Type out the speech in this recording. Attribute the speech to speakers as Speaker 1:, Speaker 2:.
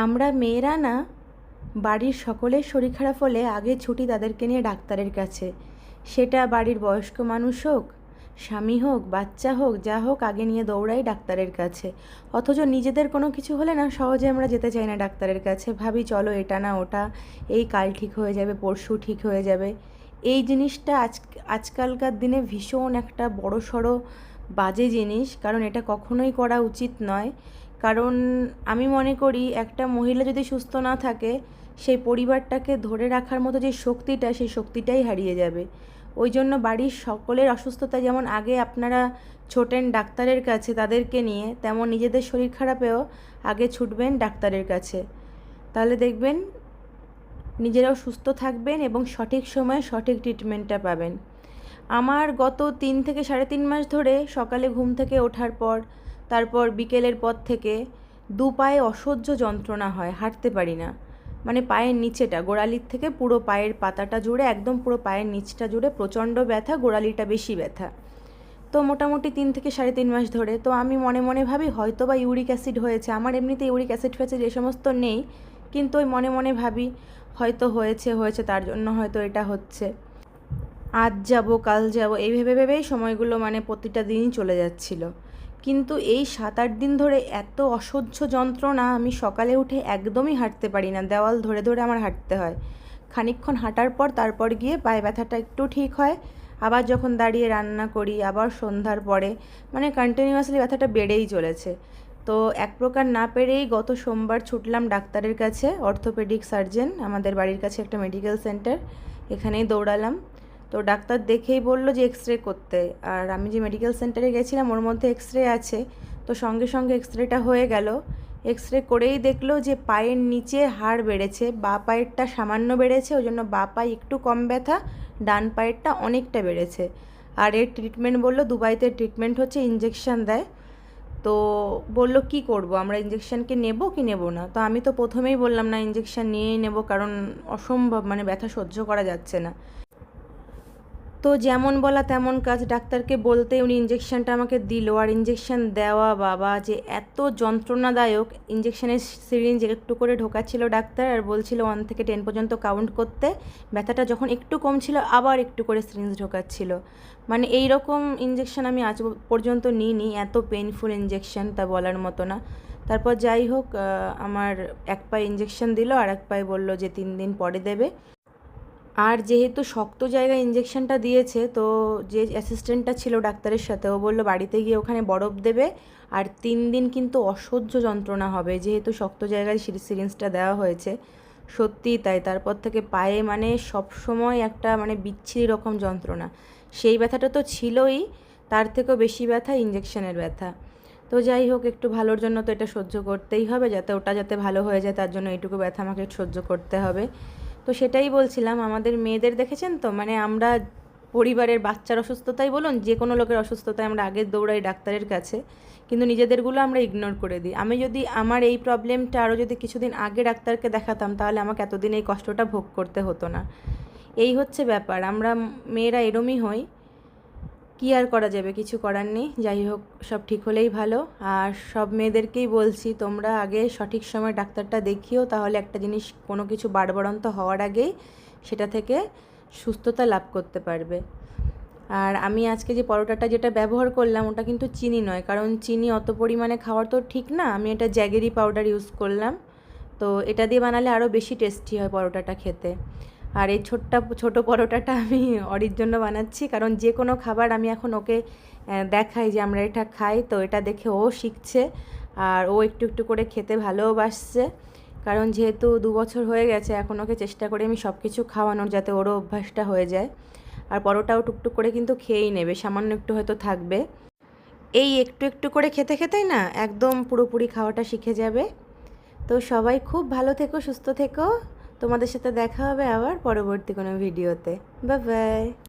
Speaker 1: আমরা মেয়েরা না বাড়ির সকলের শরীর খারাপ হলে আগে ছুটি তাদেরকে নিয়ে ডাক্তারের কাছে। সেটা বাড়ির বয়স্ক মানুষ হোক, স্বামী হোক, বাচ্চা হোক, যা হোক, আগে নিয়ে দৌড়াই ডাক্তারের কাছে। অথচ নিজেদের কোনো কিছু হলে না সহজে আমরা যেতে চাই না ডাক্তারের কাছে। ভাবি চলো এটা না ওটা, এই কাল ঠিক হয়ে যাবে, পরশু ঠিক হয়ে যাবে। এই জিনিসটা আজকালকার দিনে ভীষণ একটা বড়সড় বাজে জিনিস, কারণ এটা কখনোই করা উচিত নয়। কারণ আমি মনে করি একটা মহিলা যদি সুস্থ না থাকে, সেই পরিবারটাকে ধরে রাখার মতো যে শক্তিটা, সেই শক্তিটাই হারিয়ে যাবে। ওই জন্য বাড়ির সকলের অসুস্থতা যেমন আগে আপনারা ছোটেন ডাক্তারের কাছে তাদেরকে নিয়ে, তেমন নিজেদের শরীর খারাপেও আগে ছুটবেন ডাক্তারের কাছে। তাহলে দেখবেন নিজেরাও সুস্থ থাকবেন এবং সঠিক সময়ে সঠিক ট্রিটমেন্টটা পাবেন। আমার গত 3 থেকে 3.5 মাস ধরে সকালে ঘুম থেকে ওঠার পর, তারপর বিকেলের পর থেকে দু পায়ে অসহ্য যন্ত্রণা হয়, হাঁটতে পারি না। মানে পায়ের নিচেটা, গোড়ালির থেকে পুরো পায়ের পাতাটা জুড়ে, একদম পুরো পায়ের নিচটা জুড়ে প্রচণ্ড ব্যথা, গোড়ালিটা বেশি ব্যথা। তো মোটামুটি 3 থেকে 3.5 মাস ধরে। তো আমি মনে মনে ভাবি হয়তো বা ইউরিক অ্যাসিড হয়েছে। আমার এমনিতে ইউরিক অ্যাসিড ফ্যাসিড এ সমস্ত নেই, কিন্তু ওই মনে মনে ভাবি হয়তো হয়েছে তার জন্য হয়তো এটা হচ্ছে। আজ যাব কাল যাব এই ভেবে ভেবেই সময়গুলো মানে প্রতিটা দিনই চলে যাচ্ছিল। কিন্তু এই 7-8 দিন ধরে এত অসহ্য যন্ত্রণা, আমি সকালে উঠে একদমই হাঁটতে পারি না, দেওয়াল ধরে ধরে আমার হাঁটতে হয়। খানিকক্ষণ হাঁটার পর তারপর গিয়ে পায়ে ব্যথাটা একটু ঠিক হয়। আবার যখন দাঁড়িয়ে রান্না করি, আবার সন্ধ্যার পরে, মানে কন্টিনিউয়াসলি ব্যথাটা বেড়েই চলেছে। তো এক প্রকার না পেরেই গত সোমবার ছুটলাম ডাক্তারের কাছে, অর্থোপেডিক সার্জন, আমাদের বাড়ির কাছে একটা মেডিকেল সেন্টার, এখানেই দৌড়ালাম। তো ডাক্তার দেখেই বলল যে এক্স রে করতে। আর আমি যে মেডিকেল সেন্টারে গেছিলাম ওর মধ্যে এক্স রে আছে, তো সঙ্গে সঙ্গে এক্স রেটা হয়ে গেল। এক্স রে করেই দেখলো যে পায়ের নিচে হাড় বেড়েছে, বাঁ পায়েরটা সামান্য বেড়েছে, ওই জন্য বাঁ পায়ে একটু কম ব্যথা, ডান পায়েরটা অনেকটা বেড়েছে। আর এর ট্রিটমেন্ট বললো দুবাইতে ট্রিটমেন্ট হচ্ছে, ইঞ্জেকশান দেয়। তো বলল কি করব, আমরা ইঞ্জেকশানকে নেব কি নেব না। তো আমি তো প্রথমেই বললাম না, ইঞ্জেকশান নিয়েই নেব, কারণ অসম্ভব, মানে ব্যথা সহ্য করা যাচ্ছে না। তো যেমন বলা তেমন কাজ, ডাক্তারকে বলতে উনি ইঞ্জেকশানটা আমাকে দিল। আর ইঞ্জেকশান দেওয়া বাবা যে এত যন্ত্রণাদায়ক! ইঞ্জেকশানের সিরিঞ্জ একটু করে ঢোকাচ্ছিল ডাক্তার, আর বলছিল 1 থেকে 10 পর্যন্ত কাউন্ট করতে। ব্যথাটা যখন একটু কমছিল আবার একটু করে সিরিঞ্জ ঢোকাচ্ছিল। মানে এই রকম ইঞ্জেকশান আমি আজ পর্যন্ত নিইনি, এত পেইনফুল ইঞ্জেকশান তা বলার মতো না। তারপর যাই হোক, আমার এক পায়ে ইঞ্জেকশান দিল, আর এক পায়ে বলল যে 3 দিন পরে দেবে। আর যেহেতু শক্ত জায়গায় ইঞ্জেকশনটা দিয়েছে, তো যে অ্যাসিস্ট্যান্টটা ছিল ডাক্তারের সাথে, ও বললো বাড়িতে গিয়ে ওখানে বরফ দেবে, আর 3 দিন কিন্তু অসহ্য যন্ত্রণা হবে, যেহেতু শক্ত জায়গায় সিরিঞ্জটা দেওয়া হয়েছে। সত্যিই তাই, তারপর থেকে পায়ে মানে সব সময় একটা মানে বিচ্ছিরি রকম যন্ত্রণা। সেই ব্যথাটা তো ছিলই, তার থেকেও বেশি ব্যথা ইঞ্জেকশনের ব্যথা। তো যাই হোক, একটু ভালোর জন্য তো এটা সহ্য করতেই হবে, যাতে ওটা যাতে ভালো হয়ে যায় তার জন্য এইটুকু ব্যথা আমাকে সহ্য করতে হবে। তো সেটাই বলছিলাম, আমাদের মেয়েদের দেখেছেন তো, মানে আমরা পরিবারের বাচ্চার অসুস্থতাই বলুন, যে কোনো লোকের অসুস্থতায় আমরা আগে দৌড়াই ডাক্তারের কাছে, কিন্তু নিজেদেরগুলো আমরা ইগনোর করে দিই। আমি যদি আমার এই প্রবলেমটা আরও যদি কিছুদিন আগে ডাক্তারকে দেখাতাম, তাহলে আমাকে এতদিন এই কষ্টটা ভোগ করতে হতো না। এই হচ্ছে ব্যাপার, আমরা মেয়েরা এরমই হই। কী আর করা যাবে, কিছু করার নেই। যাই হোক, সব ঠিক হলেই ভালো। আর সব মেয়েদেরকেই বলছি, তোমরা আগে সঠিক সময় ডাক্তারটা দেখিও, তাহলে একটা জিনিস কোনো কিছু বাড়বাড়ন্ত হওয়ার আগেই সেটা থেকে সুস্থতা লাভ করতে পারবে। আর আমি আজকে যে পরোটাটা যেটা ব্যবহার করলাম, ওটা কিন্তু চিনি নয়, কারণ চিনি অত পরিমাণে খাওয়ার তো ঠিক না। আমি এটা জ্যাগেরি পাউডার ইউজ করলাম, তো এটা দিয়ে বানালে আরও বেশি টেস্টি হয় পরোটাটা খেতে। আর এই ছোটো পরোটাটা আমি অরির জন্য বানাচ্ছি, কারণ যে কোনো খাবার আমি এখন ওকে দেখাই যে আমরা এটা খাই, তো এটা দেখে ও শিখছে, আর ও একটু একটু করে খেতে ভালোবাসছে। কারণ যেহেতু 2 বছর হয়ে গেছে, এখন ওকে চেষ্টা করি আমি সব কিছু খাওয়ানোর, যাতে ওরও অভ্যাসটা হয়ে যায়। আর পরোটাও টুকটুক করে কিন্তু খেয়েই নেবে, সামান্য একটু হয়তো থাকবে। এই একটু একটু করে খেতে খেতেই না একদম পুরোপুরি খাওয়াটা শিখে যাবে। তো সবাই খুব ভালো থেকো, সুস্থ থেকো। তোমাদের সাথে দেখা হবে আবার পরবর্তী কোনো ভিডিওতে। Bye bye.